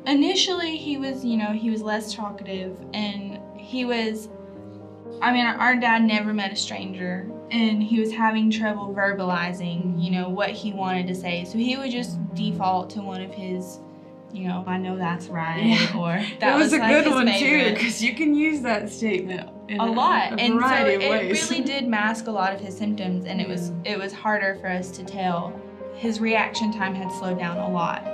Initially, he was, he was less talkative, and our dad never met a stranger, and he was having trouble verbalizing, what he wanted to say. So he would just default to one of his, I know that's right, or that was a like good one favorite. too, because you can use that statement in a lot, a variety and so of ways. it really did mask a lot of his symptoms, and it was harder for us to tell. His reaction time had slowed down a lot.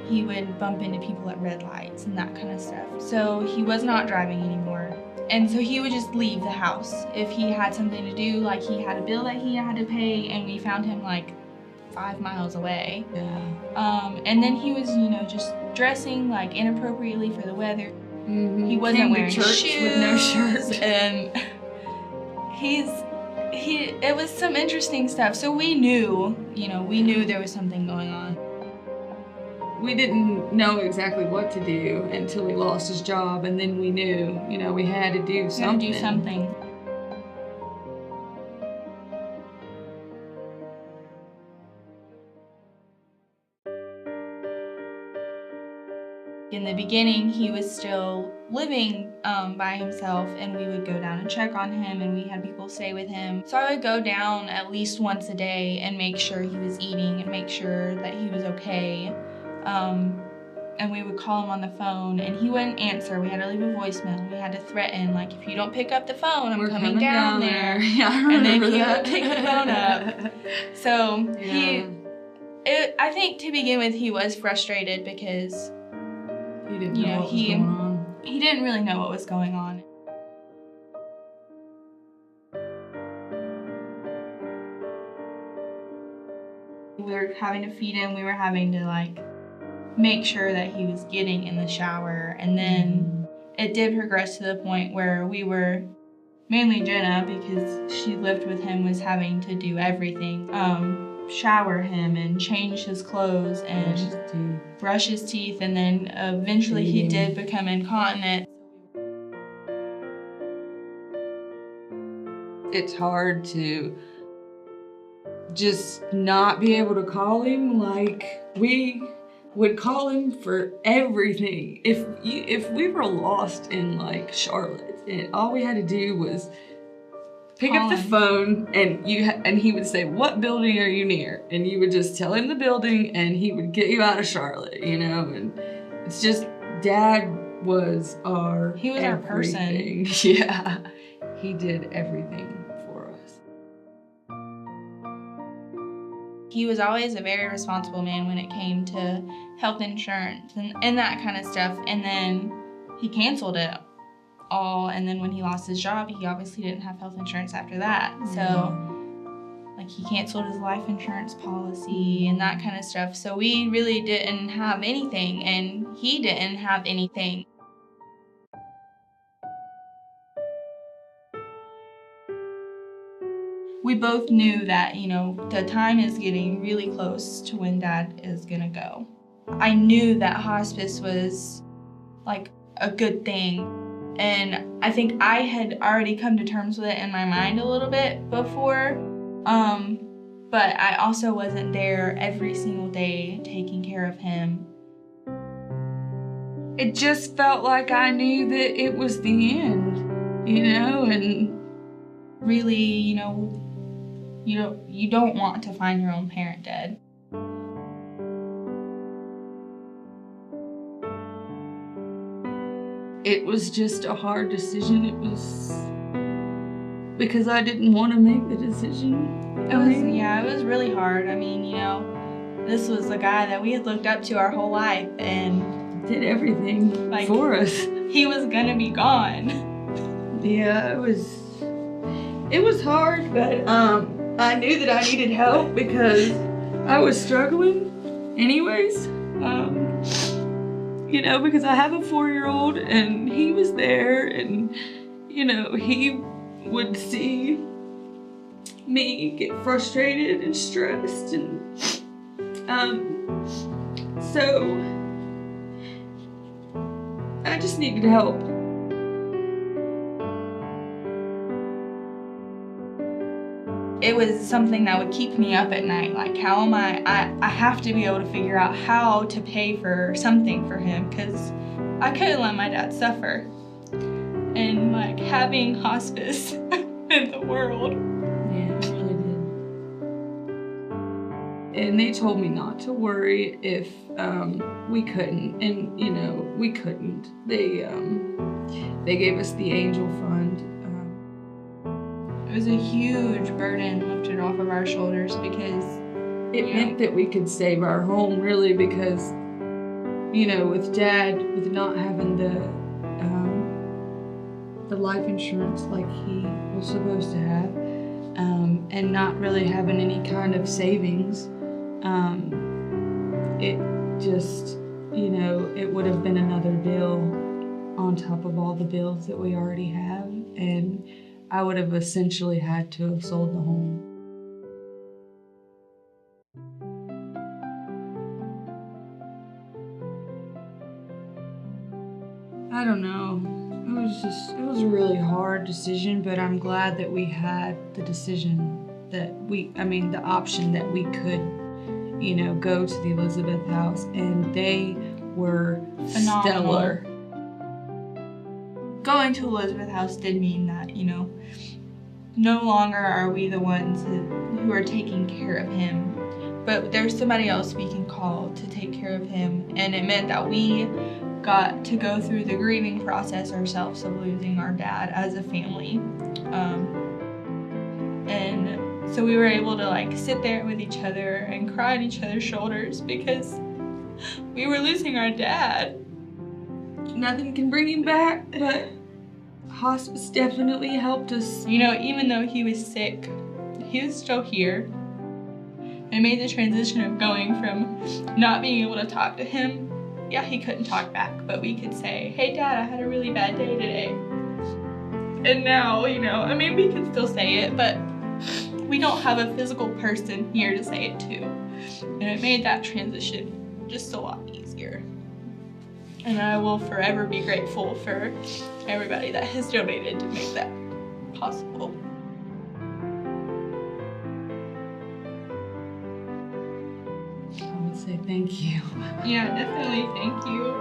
He would bump into people at red lights and that kind of stuff. So he was not driving anymore. And so he would just leave the house. If he had something to do, like he had a bill that he had to pay, and we found him like 5 miles away. Yeah. And then he was, just dressing like inappropriately for the weather. Mm-hmm. He wasn't wearing church shoes with no shirt. And it was some interesting stuff. So we knew there was something going on. We didn't know exactly what to do until he lost his job, and then we knew, we had to do something. In the beginning, he was still living by himself, and we would go down and check on him, and we had people stay with him. So I would go down at least once a day and make sure he was eating and make sure that he was okay. And we would call him on the phone, and he wouldn't answer. We had to leave a voicemail. We had to threaten, like, if you don't pick up the phone, I'm coming down there. Yeah, I remember and then he that. would pick the phone up. So I think to begin with, he was frustrated because he didn't know what was going on. He didn't really know what was going on. We were having to feed him. We were having to, make sure that he was getting in the shower. And then it did progress to the point where we were, mainly Jenna, because she lived with him, was having to do everything. Shower him and change his clothes and brush his teeth, and then eventually he did become incontinent. It's hard to just not be able to call him. Like, we would call him for everything. If we were lost in Charlotte, and all we had to do was pick up the phone, and he would say, "What building are you near?" And you would just tell him the building, and he would get you out of Charlotte, And it's just, Dad was our He was everything. our person. Yeah, he did everything for us. He was always a very responsible man when it came to health insurance and that kind of stuff. And then he canceled it all. And then when he lost his job, he obviously didn't have health insurance after that. So, he canceled his life insurance policy and that kind of stuff. So we really didn't have anything, and he didn't have anything. We both knew that, the time is getting really close to when Dad is gonna go. I knew that hospice was a good thing, and I think I had already come to terms with it in my mind a little bit before, but I also wasn't there every single day taking care of him. It just felt like I knew that it was the end, and really, you don't want to find your own parent dead. It was just a hard decision. It was because I didn't want to make the decision. It was really hard. This was a guy that we had looked up to our whole life and did everything for us. He was gonna be gone. Yeah, it was hard, but I knew that I needed help because I was struggling anyways. Because I have a 4-year-old, and he was there, and he would see me get frustrated and stressed, and so I just needed help. it was something that would keep me up at night. Like, how am I have to be able to figure out how to pay for something for him, because I couldn't let my dad suffer. And like having hospice in the world. Yeah, it really did. And they told me not to worry if we couldn't, and you know, we couldn't. They gave us the Angel Fund. It was a huge burden lifted off of our shoulders, because it meant that we could save our home, really, because, you know, with Dad, with not having the life insurance like he was supposed to have, and not really having any kind of savings, it just, you know, it would have been another bill on top of all the bills that we already have, and I would have essentially had to have sold the home. I don't know. It was a really hard decision, but I'm glad that we had the decision that the option that we could, you know, go to the Elizabeth House, and they were phenomenal. Stellar. Going to Elizabeth House did mean that, you know, no longer are we the ones who are taking care of him, but there's somebody else we can call to take care of him, and it meant that we got to go through the grieving process ourselves of losing our dad as a family. And so we were able to like sit there with each other and cry on each other's shoulders, because we were losing our dad. Nothing can bring him back, but hospice definitely helped us. You know, even though he was sick, he was still here. It made the transition of going from not being able to talk to him. Yeah, he couldn't talk back, but we could say, "Hey Dad, I had a really bad day today." And now, you know, I mean, we can still say it, but we don't have a physical person here to say it to. And it made that transition just a lot easier. And I will forever be grateful for everybody that has donated to make that possible. I would say thank you. Yeah, definitely thank you.